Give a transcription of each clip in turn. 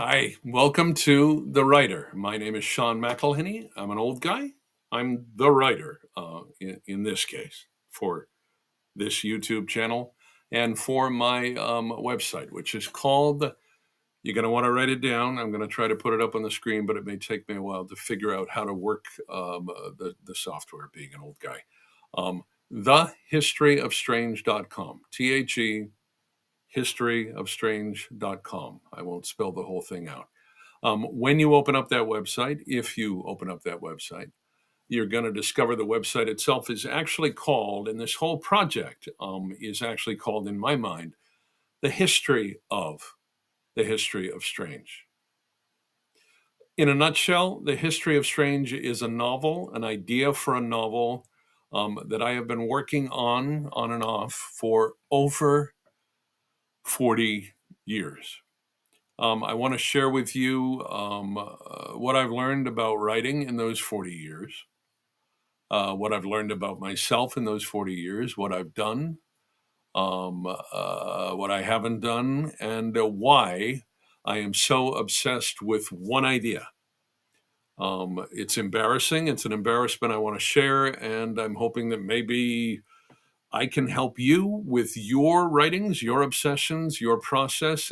Hi, welcome to The Writer. My name is Sean McElhinney. I'm an old guy. I'm the writer in this case for this YouTube channel and for my website, which is called, you're going to want to write it down. I'm going to try to put it up on the screen, but it may take me a while to figure out how to work the software, being an old guy. Thehistoryofstrange.com, THE historyofstrange.com. I won't spell the whole thing out. When you open up that website, if you open up that website, you're going to discover the website itself is actually called, and this whole project is actually called, in my mind, the history of strange. In a nutshell, the history of strange is a novel, an idea for a novel that I have been working on and off for over 40 years. I want to share with you what I've learned about writing in those 40 years, what I've learned about myself in those 40 years, what I've done, what I haven't done, and why I am so obsessed with one idea. It's embarrassing. It's an embarrassment I want to share, and I'm hoping that maybe I can help you with your writings, your obsessions, your process.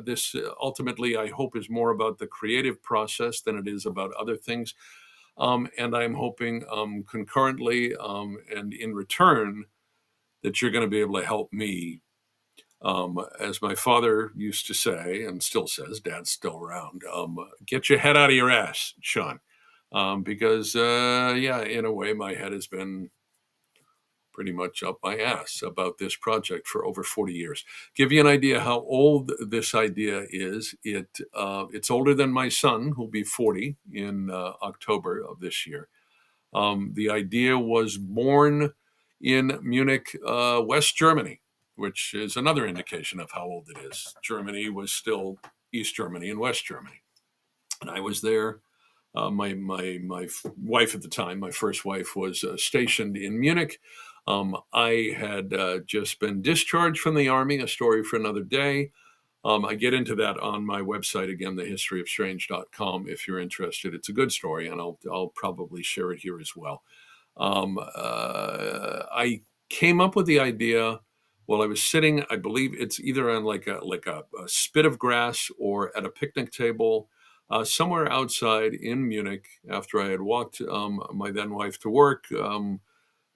This ultimately, I hope, is more about the creative process than it is about other things. And I'm hoping concurrently and in return that you're going to be able to help me. As my father used to say, and still says, Dad's still around, get your head out of your ass, Sean. Because, yeah, in a way, my head has been pretty much up my ass about this project for over 40 years. Give you an idea how old this idea is. It's older than my son, who'll be 40 in October of this year. The idea was born in Munich, West Germany, which is another indication of how old it is. Germany was still East Germany and West Germany. And I was there. My wife at the time, my first wife, was stationed in Munich. I had just been discharged from the Army, a story for another day. I get into that on my website, again, thehistoryofstrange.com, if you're interested. It's a good story, and I'll probably share it here as well. I came up with the idea while I was sitting, I believe it's either on like a spit of grass or at a picnic table somewhere outside in Munich after I had walked my then wife to work.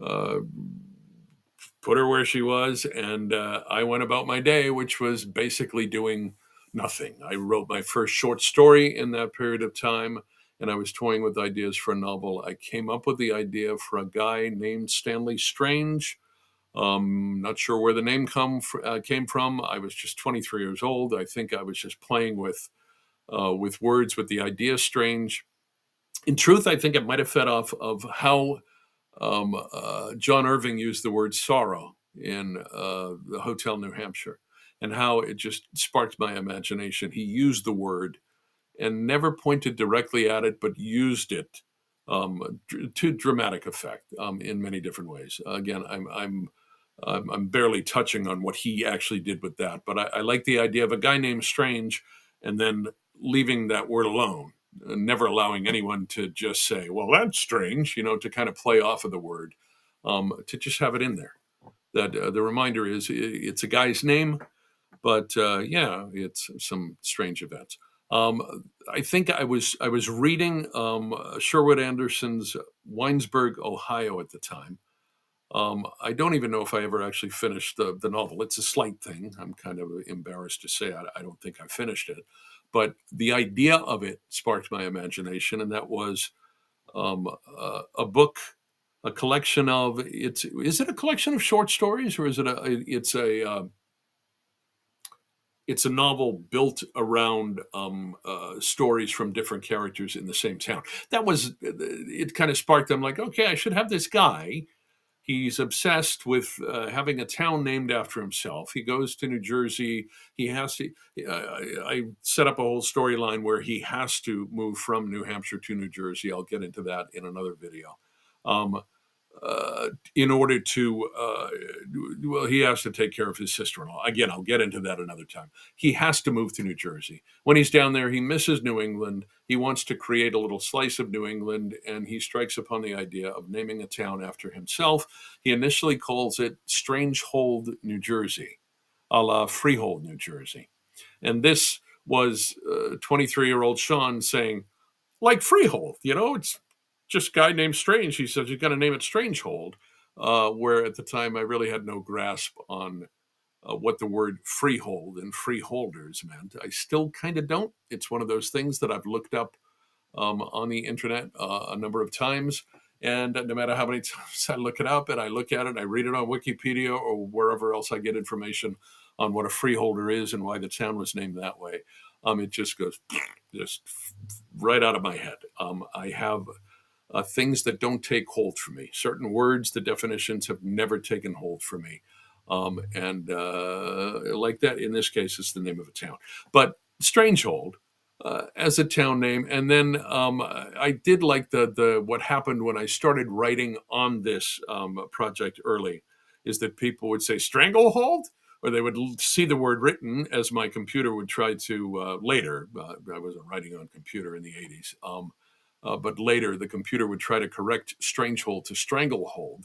Uh, Put her where she was, and I went about my day, which was basically doing nothing. I wrote my first short story in that period of time, and I was toying with ideas for a novel. I came up with the idea for a guy named Stanley Strange. Not sure where the name came from. I was just 23 years old. I think I was just playing with words with the idea Strange. In truth, I think it might have fed off of how John Irving used the word sorrow in the Hotel New Hampshire, and how it just sparked my imagination. He used the word and never pointed directly at it, but used it to dramatic effect in many different ways. Again, I'm barely touching on what he actually did with that, but I like the idea of a guy named Strange, and then leaving that word alone, never allowing anyone to just say, "Well, that's strange," to kind of play off of the word, to just have it in there. That the reminder is it's a guy's name, but yeah, it's some strange events. I think I was reading Sherwood Anderson's Winesburg, Ohio at the time. I don't even know if I ever actually finished the novel. It's a slight thing. I'm kind of embarrassed to say I don't think I finished it. But the idea of it sparked my imagination, and that was a book, a collection of is it a collection of short stories, or is it it's a novel built around stories from different characters in the same town. That was it. Kind of sparked. I'm like, okay, I should have this guy. He's obsessed with having a town named after himself. He goes to New Jersey. He has to. I set up a whole storyline where he has to move from New Hampshire to New Jersey. I'll get into that in another video. Um, in order to, well, he has to take care of his sister-in-law. Again, I'll get into that another time. He has to move to New Jersey. When he's down there, he misses New England. He wants to create a little slice of New England, and he strikes upon the idea of naming a town after himself. He initially calls it Strangehold, New Jersey, a la Freehold, New Jersey. And this was 23-year-old Sean saying, like Freehold, it's just a guy named Strange. He says, you got to name it Strangehold. Where at the time I really had no grasp on what the word freehold and freeholders meant. I still kind of don't. It's one of those things that I've looked up on the internet a number of times. And no matter how many times I look it up and I look at it, I read it on Wikipedia or wherever else I get information on what a freeholder is and why the town was named that way. It just goes just right out of my head. I have things that don't take hold for me. Certain words, the definitions have never taken hold for me. And like that, in this case, it's the name of a town. But Strangehold as a town name. And then I did like the what happened when I started writing on this project early is that people would say Stranglehold, or they would see the word written as my computer would try to later. I wasn't writing on computer in the 80s. But later, the computer would try to correct Strangehold to Stranglehold.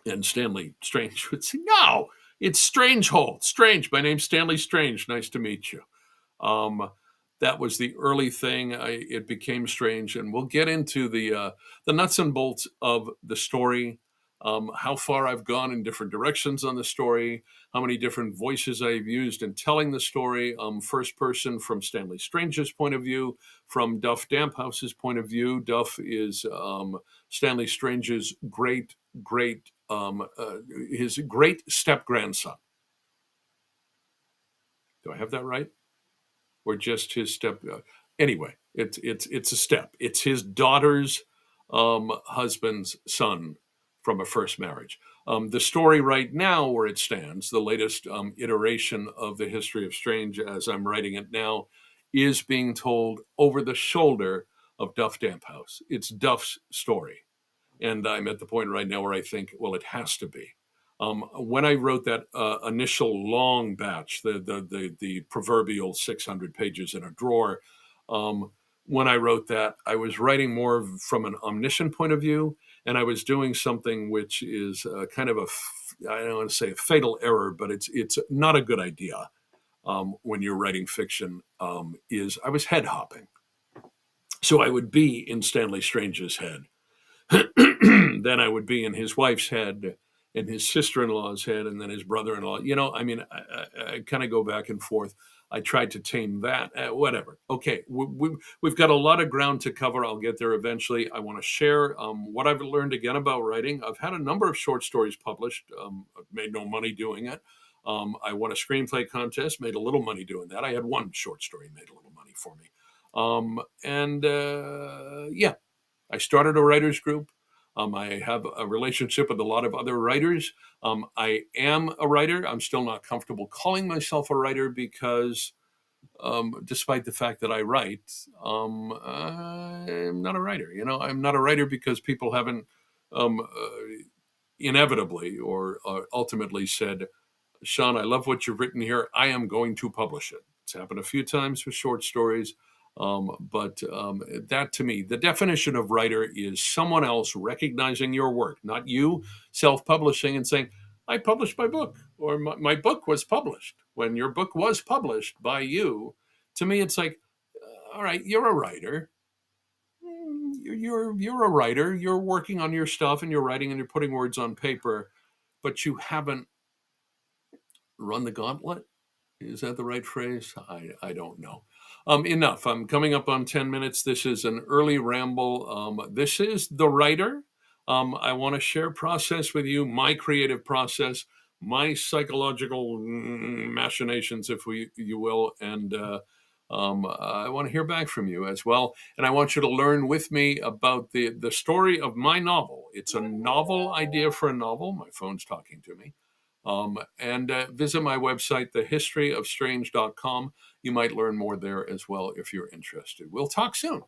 And Stanley Strange would say, no, it's Strangehold. Strange. My name's Stanley Strange. Nice to meet you. That was the early thing. It became Strange. And we'll get into the nuts and bolts of the story, how far I've gone in different directions on the story, how many different voices I've used in telling the story, first person from Stanley Strange's point of view, from Duff Damphouse's point of view. Duff is Stanley Strange's his great step-grandson. Do I have that right? Or just his step? Anyway, it's a step. It's his daughter's husband's son from a first marriage. The story right now, where it stands, the latest iteration of the history of Strange, as I'm writing it now, is being told over the shoulder of Duff Damphouse. It's Duff's story. And I'm at the point right now where I think, well, it has to be. When I wrote that initial long batch, the proverbial 600 pages in a drawer, when I wrote that, I was writing more from an omniscient point of view, and I was doing something which is kind of I don't want to say a fatal error, but it's not a good idea when you're writing fiction. Is I was head hopping, so I would be in Stanley Strange's head. Then I would be in his wife's head, and his sister-in-law's head, and then his brother-in-law. I mean, I kind of go back and forth. I tried to tame that. Whatever. Okay, we've got a lot of ground to cover. I'll get there eventually. I want to share what I've learned again about writing. I've had a number of short stories published. I've made no money doing it. I won a screenplay contest, made a little money doing that. I had one short story made a little money for me. Yeah, I started a writers group. I have a relationship with a lot of other writers. I am a writer. I'm still not comfortable calling myself a writer because, despite the fact that I write, I'm not a writer. I'm not a writer because people haven't inevitably or ultimately said, Sean, I love what you've written here. I am going to publish it. It's happened a few times with short stories. But that to me, the definition of writer is someone else recognizing your work, not you self-publishing and saying, I published my book, or my book was published. When your book was published by you, to me, it's like, all right, you're a writer. You're a writer. You're working on your stuff and you're writing and you're putting words on paper, but you haven't run the gauntlet. Is that the right phrase? I don't know. Enough. I'm coming up on 10 minutes. This is an early ramble. This is The Writer. I want to share process with you, my creative process, my psychological machinations, if you will. And I want to hear back from you as well. And I want you to learn with me about the story of my novel. It's a novel idea for a novel. My phone's talking to me. And visit my website, thehistoryofstrange.com. You might learn more there as well if you're interested. We'll talk soon.